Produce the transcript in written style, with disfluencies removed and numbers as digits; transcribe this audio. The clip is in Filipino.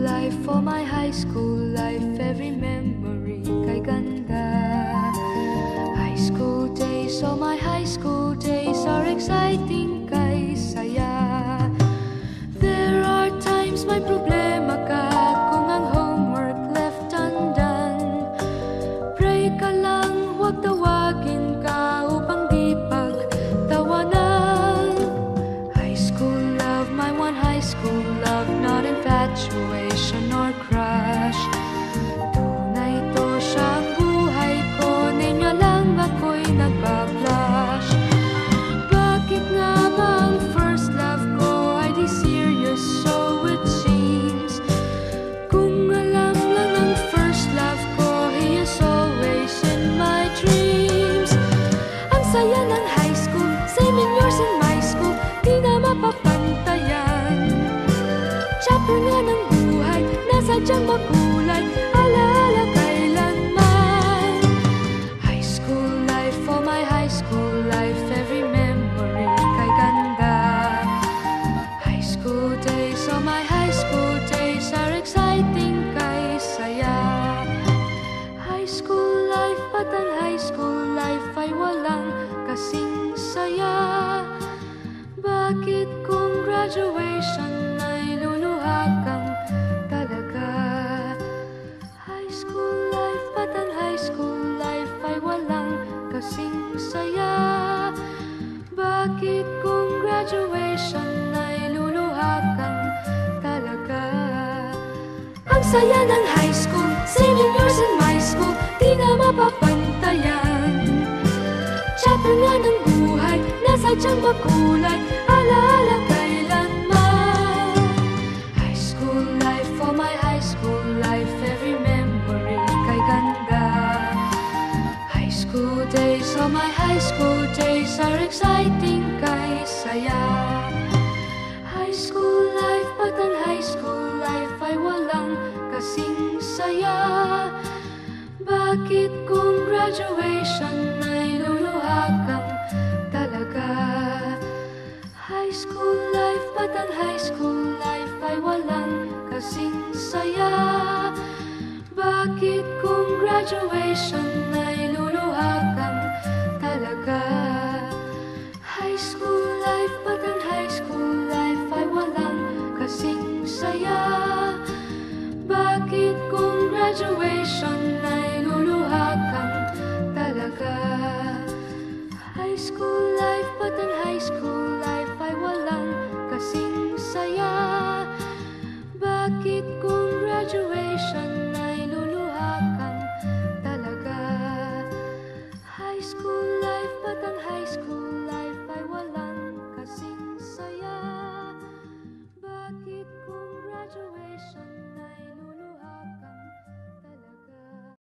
life, for my high school life, every memory kay ganda. High school days, oh my high school days are exciting kay saya. There are times may problema ka kung ang homework left undone. Pray ka lang, huwag tawagin ka upang di pagtawanan. High school love, my one high school love, not infatuation or crush. Tunay to siyang buhay ko, niya lang ako'y nagbablush. Bakit nga ba ang first love ko ay di serious, so it seems? Kung alam lang ang first love ko, he is always in my dreams. Ang saya ng high school, same in yours in my school, di na mapapantayan. Chapter nga ng buhay, nasadyang makulay, alaala kailanman. High school life, for my high school life, every memory kay ganda. High school days, oh my high school days are exciting kay saya. High school life, at ang high school life ay walang kasing saya. Bakit kung graduation ay luluha kang talaga? High school life, at ang high school life ay walang kasing saya. Bakit kung graduation ay luluha kang talaga? Ang saya ng high school, same in yours in my school, di na mapapantayan. Chapter nga ng buhay, nasadyang makulay, alaala kailanman. High school life, for my high school life, every memory kay ganda. High school days, oh my high school days are exciting kay saya. High school life, at ang high school life ay walang kasing saya. Bakit kung graduation ay luluha kang talaga? High school life, at ang high school life ay walang kasing saya. Bakit kung graduation ay luluha kang talaga? High school life, at ang high school life ay walang kasing saya. Bakit kung graduation ay luluha kang talaga? High school life, at ang high school